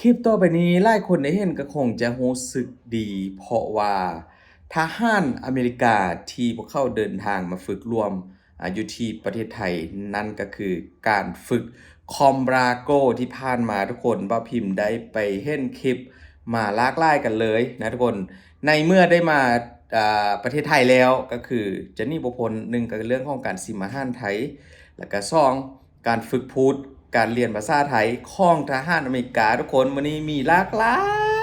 ลิปต่อไปนี้หลายคนได้เห็นก็คงจะรู้สึกดี เพราะว่าทหารอเมริกาที่พวกเขาเดินทางมาฝึกรวมอยู่ที่ประเทศไทยนั่นก็คือการฝึกคอมราโกที่ผ่านมาทุกคนบ่าวพิมพ์ได้ไปเห็นคลิปมาหลากหลายกันเลยนะทุกคนในเมื่อได้มาประเทศไทยแล้วก็คือจะนี่บ่พ้นหนึ่งก็เรื่องของการสิมอาหารไทยแล้วก็สองการฝึกพูดการเรียนภาษาไทยของทหารอเมริกาทุกคนวันนี้มีหลากหลา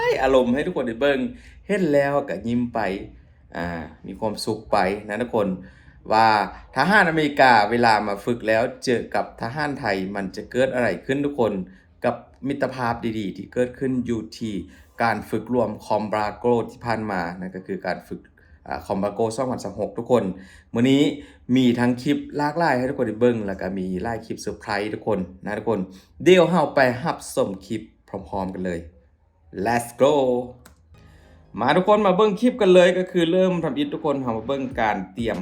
ยอารมณ์ให้ทุกคนได้เบิ่งเห็นแล้วก็ยิ้มไปมีความสุขไปนะทุกคนว่าทหารอเมริกาเวลามาฝึกแล้วเจอกับทหารไทยมันจะเกิดอะไรขึ้นทุกคนกับมิตรภาพดีๆที่เกิดขึ้นอยู่ที่การฝึกรวมคอมบราโกที่ผ่านมานั่นก็คือการฝึกคอมบราโก2026ทุกคนมื้อนี้มีทั้งคลิปหลากหลายให้ทุกคนได้เบิ่งแล้วก็มีหลายคลิปเซอร์ไพรส์ทุกคนนะทุกคนเดี๋ยวเฮาไปรับชมคลิปพร้อมๆกันเลย Let's go มาทุกคนมาเบิ่งคลิปกันเลยก็คือเริ่มทำอิฐทุกคนเฮามาเบิ่งการเตรียม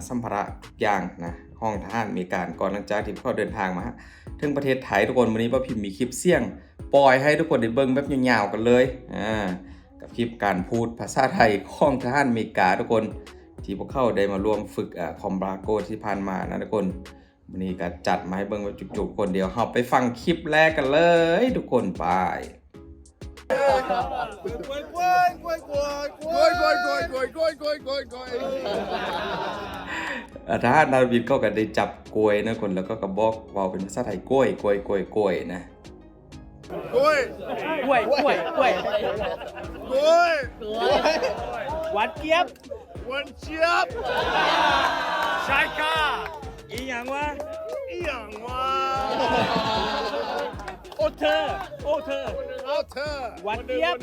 สัมภาระทุกอย่างนะห้องทหารมีการก่อนหลังจากที่เขาเดินทางมาถึงประเทศไทยทุกคนวันนี้ป้าพิมพ์มีคลิปเสียงปล่อยให้ทุกคนได้เบิ่งแบบยาวๆกันเลยกับคลิปการพูดภาษาไทยของทหารอเมริกาทุกคนที่พวกเขาได้มาร่วมฝึกคอมบราโกที่ผ่านมานะทุกคนวันนี้ก็จัดมาให้เบิ่งแบบจุกๆคนเดียวเฮาไปฟังคลิปแรกกันเลยทุกคนไปทหารนาวินก็ได้จับกล้วยนะคนแล้วก็กระบอกเว้าเป็นภาษาไทยกล้วยนะกล้วยหวานเจี๊ยบชายกาอีหยังวะโอเธอหวานเจี๊ยบ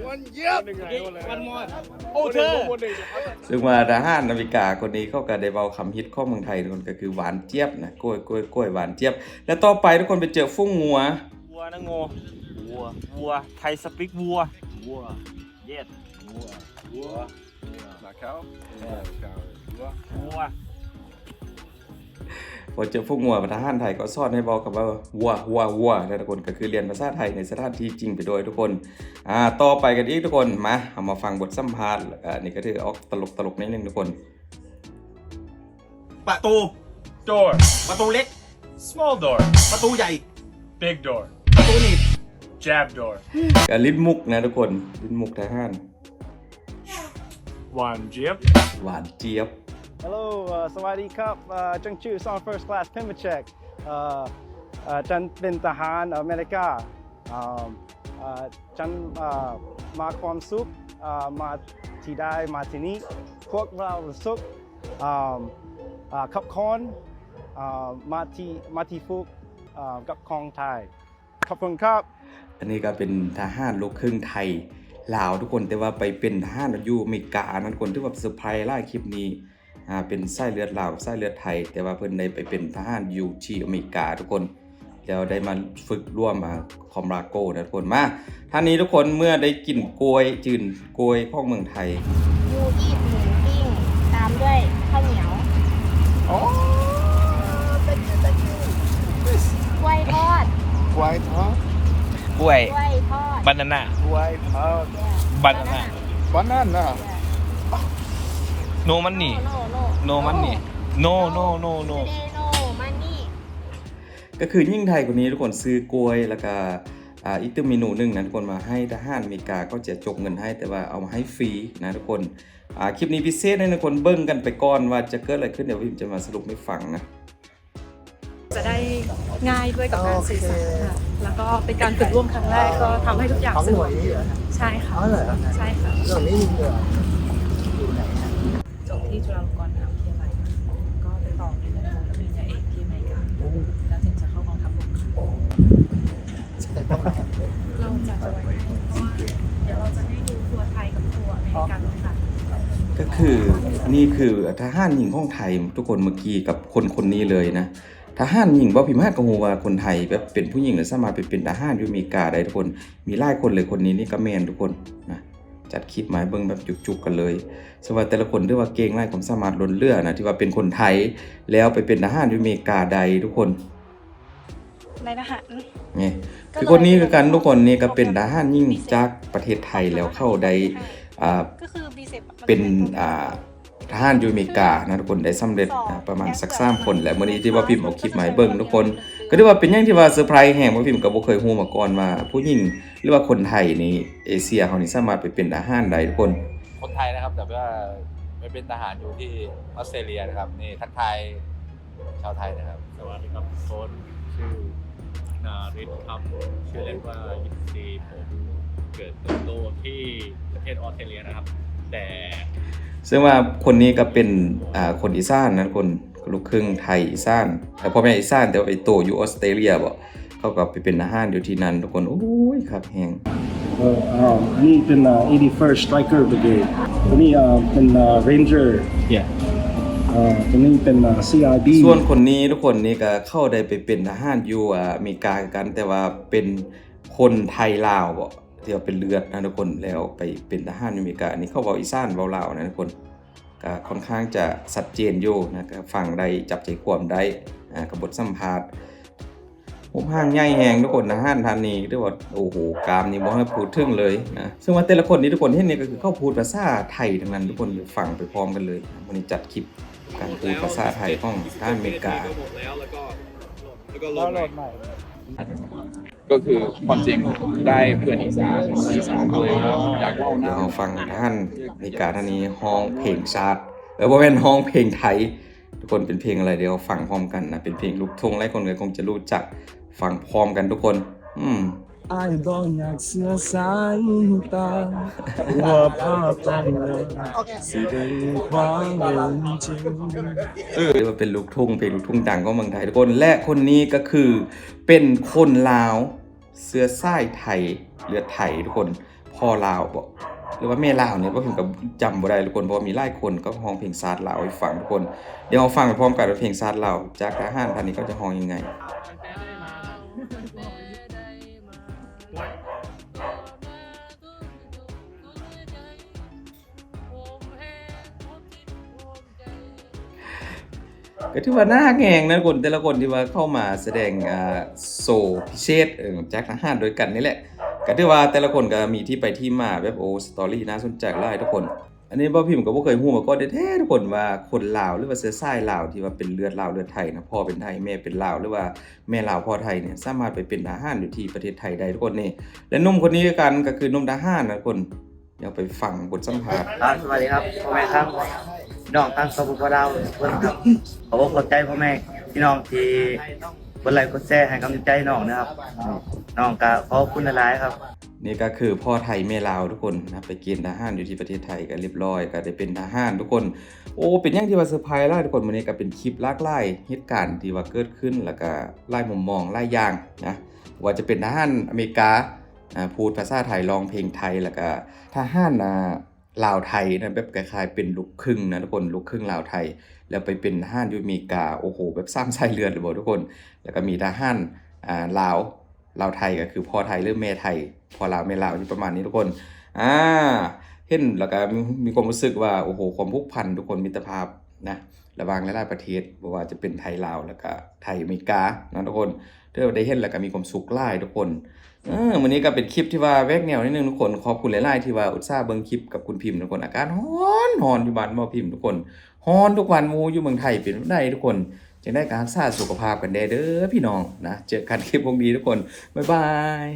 วันมอดโอเธอซึ่งว่าทหารอเมริกาคนนี้เขาก็ได้เว้าคำฮิตของเมืองไทยทุกคนก็คือหวานเจี๊ยบนะกล้วยหวานเจี๊ยบแล้วต่อไปทุกคนไปเจอฟุ้งงัวนะงัวไทยสปิกวัวเย็ดวัวพอเจอฟุ้งงัวทหารไทยก็สอนให้บอกกับว่าวัวนะทุกคนก็คือเรียนภาษาไทยในสถานที่จริงไปโดยทุกคนต่อไปกันอีกทุกคนมาเอามาฟังบทสัมภาษณ์นี่ก็ถือออกตลกนิดนึงทุกคนประตู door ประตูเล็ก small door ประตูใหญ่ big door ประตูหนีบ jab door กับลิ้นมุกนะทุกคนลิ้นมุกทหารหวานเจี๊ยบ Hello สวัสดีครับจังชื่อซอน First Class พิมพ์เช็คจันเป็นทหารอเมริกาจันมาความสุขมาที่ได้มาที่นี้พวกเราสุขขับคอนมาที่ฝึกกับของไทยขอบคุณครับอันนี้ก็เป็นทหารลูกครึ่งไทยลาวทุกคนแต่ว่าไปเป็นทหารอยู่อเมริกานั้นคนที่ว่าเซอร์ไพรส์หลายคลิปนี้เป็นไส้เลือดลาวไส้เลือดไทยแต่ว่าเพิ่นได้ไปเป็นทหารอยู่ที่อเมริกาทุกคนแล้วได้มาฝึกร่วมคอมราโกนะทุกคนมาท่านนี้ทุกคนเมื่อได้กินกล้วยจืนกล้วยของเมืองไทยยูอีทหมูปิ้งตามด้วยข้าวเหนียวกล้วยทอดกล้วยทอดบานาน่าบานาน่าโนมันนี่โนมันนี่ก็คือยิ่งไทยคนนี้ทุกคนซื้อกล้วยแล้วก็อีกตัวเมนูหนึ่งนะทุกคนมาให้ทหารอเมริกาก็จะจกเงินให้แต่ว่าเอามาให้ฟรีนะทุกคนคลิปนี้พิเศษให้ทุกคนเบิ้งกันไปก่อนว่าจะเกิดอะไรขึ้นเดี๋ยวผมจะมาสรุปให้ฟังนะจะได้ง่ายด้วยกับการสื่อสารค่ะแล้วก็เป็นการฝึกร่วมครั้งแรกก็ทำให้ทุกอย่างสะดวกใช่ค่ะใช่ค่ะจบที่จุฬาลงกรณ์มหาวิทยาลัยก็ไปต่อในระดับปริญญาเอกที่อเมริกาแล้วถึงจะเข้ากองทัพบกเราจะไว้ให้เพราะว่าเดี๋ยวเราจะให้ดูทัวร์ไทยกับทัวร์อเมริกันค่ะก็คือนี่คือทหารหญิงของไทยทุกคนเมื่อกี้กับคนนี้เลยนะทหารหญิงบ่พิมพ์ก็ฮู้ว่าคนไทยแบบเป็นผู้หญิงหรือสามารถไปเป็นทหารอยู่อเมริกาได้ทุกคนมีหลายคนเลยคนนี้นี่ก็แม่นทุกคนนะจัดคลิปมาเบิ่งแบบจุกๆกันเลยสวัสดีแต่ละคนที่ว่าเก่งหลายความสามารถล้นเลือนะที่ว่าเป็นคนไทยแล้วไปเป็นทหารอยู่อเมริกาใดทุกคนนายทหารนี่ คือคนนี้คือกันทุกคนนี่ก็เป็นทหารยิ่งจากประเทศไทยแล้วเข้าได้ก็คือ BCEP เป็นทหารอยู่อเมริกานะทุกคนได้สำเร็จประมาณสัก3คนแหละมื้อนี้ที่ว่าพิมพ์เอาคลิปมาให้เบิ่งทุกคนก็ถือว่าเป็นอย่างที่ว่าเซอร์ไพรส์แฮงว่าพิมพ์ก็บ่เคยฮู้มาก่อนว่าผู้หญิงหรือว่าคนไทยในเอเชียเฮานี่สามารถไปเป็นทหารได้ทุกคน คนไทยนะครับแต่ว่าไปเป็นทหารอยู่ที่ออสเตรเลียนะครับนี่ทักทายชาวไทยนะครับ สวัสดีครับโค้ชชื่อนาริศครับชื่อเล่นว่ายิปซีผมเกิดเติบโตที่ประเทศออสเตรเลียนะครับ แต่ ซึ่งว่าคนนี้ก็เป็นคนอีสานนะคนลูกครึ่งไทยอีสานแต่พ่อแม่อีสานแต่ว่าไปโตอยู่ออสเตรเลียบ่เขาก็ไปเป็นทหารอยู่ที่นั่นทุกคนโอ้ยครับแฮง นี่เป็น 81st Striker Brigade ตัวนี้เป็น Ranger ตัวนี้เป็น CIB ส่วนคนนี้ทุกคนนี่ก็เข้าได้ไปเป็นทหารอยู่อเมริกากันแต่ว่าเป็นคนไทยลาวบ่ที่ว่าเป็นเลือดนะทุกคนแล้วไปเป็นทหารอยู่อเมริกาอันนี้เขาเว้าอีสานเว้าลาวนะทุกคนก็ค่อนข้างจะชัดเจนอยู่นะก็ฟังได้จับใจความได้กับบทสัมภาษณ์ผมห่างใหญ่แฮงทุกคนทหารท่านนี้เรียกว่าโอ้โหกรามนี่บ่ให้พูดถึงเลยนะซึ่งว่าแต่ละคนนี่ทุกคนเห็นนี่ก็คือเขาพูดภาษาไทยทั้งนั้นทุกคนฟังไปพร้อมกันเลยวันนี้จัดคลิปการพูดภาษาไทยของทางอเมริกา ดาวน์โหลดใหม่ ก็คือความจริงได้เพื่อนอีสานเลยอยากเล่า เดี๋ยว นะ เราฟังท่านอเมริกาท่านนี้ฮ้องเพลงชาติบ่แม่นฮ้องเพลงไทยทุกคนเป็นเพลงอะไรเดี๋ยวฟังพร้อมกันนะเป็นเพลงลูกทุ่งหลายคนก็คงจะรู้จักฟังพร้อมกันทุกคนไอ้บ่อยากเสียสายตาว่าภาพต้องเลยสิได้ความเป็นจริง เรียกว่าเป็นลูกทุ่งเพลงลูกทุ่งดังของเมืองไทยทุกคนและคนนี้ก็คือเป็นคนลาวเสื้อสายไทยเลือดไทยทุกคนพ่อลาวบ่หรือว่าแม่ลาวเนี่ยบ่ถึงกับจำบ่ได้ทุกคนเพราะว่ามีหลายคนก็ฮ้องเพลงชาติลาวให้ฟังทุกคนเดี๋ยวเราฟังไปพร้อมกันว่าเพลงชาติลาวจากทหารท่านนี้เขาจะฮ้องยังไง ก็ถือว่าน่าแงงนะคนแต่ละคนที่ว่าเข้ามาแสดงโซพิเศษจากทหารโดยกันนี่แหละก็ถือว่าแต่ละคนก็มีที่ไปที่มาแบบสตอรี่น่าสนใจหลายทุกคนอันนี้บ่พิมพ์ก็บ่เคยฮู้มาก่อนแท้ๆทุกคนว่าคนลาวหรือว่าเชื้อสายลาวที่ว่าเป็นเลือดลาวเลือดไทยนะพ่อเป็นไทยแม่เป็นลาวหรือว่าแม่ลาวพ่อไทยเนี่ยสามารถไปเป็นทหารอยู่ที่ประเทศไทยได้ทุกคนนี่และหนุ่มคนนี้กันก็คือหนุ่มทหารนะทุกคนเดี๋ยวไปฟังบทสัมภาษณ์ สวัสดีครับพ่อแม่ครับพี่น้องทั้งสปปลาวทุกคนครับขอบคุณใจพ่อแม่พี่น้องที่กดไลค์กดแชร์ให้กำลังใจน้องนะครับน้องก็ขอบคุณหลายๆครับ นี่ก็คือพ่อไทยแม่ลาวทุกคนนะไปเกณฑ์ทหารอยู่ที่ประเทศไทยกันเรียบร้อยก็ได้เป็นทหารทุกคนโอ้เป็นอย่างที่ว่าเซอร์ไพรส์หลายทุกคนมื้อนี้ก็เป็นคลิปหลากหลายเหตุการณ์ที่ว่าเกิดขึ้นแล้วก็หลายมุมมองหลายอย่างนะว่าจะเป็นทหารอเมริกาพูดภาษาไทยร้องเพลงไทยแล้วก็ทหารลาวไทยนะแบบคล้ายๆเป็นลูกครึ่งนะทุกคนลูกครึ่งลาวไทยแล้วไปเป็นทหารอยู่อเมริกาโอ้โหแบบซ้ำไส้เลือดเลยบ่ทุกคนแล้วก็มีทหารลาวไทยก็คือพ่อไทยหรือแม่ไทยพ่อลาวแม่ลาวอยู่ประมาณนี้ทุกคนเห็นแล้วก็มีความรู้สึกว่าโอ้โหความผูกพันทุกคนมิตรภาพนะระหว่างหลายๆประเทศบ่ว่าจะเป็นไทยลาวแล้วก็ไทยอเมริกานะทุกคนเด้อได้เห็นแล้วก็มีความสุขหลายทุกคนวันนี้ก็เป็นคลิปที่ว่าแวกแนวนิดนึงทุกคนขอบคุณหลายๆที่ว่าอุตส่าห์เบิ่งคลิปกับคุณพิมพ์ทุกคนอาการร้อนอยู่บ้านบ่พิมพ์ทุกคนร้อนทุกวันหมู่อยู่เมืองไทยเป็นได้ทุกคนจึงได้การรักษาสุขภาพกันเด้อพี่น้องนะเจอกันคลิปพวกนี้ทุกคนบ๊ายบาย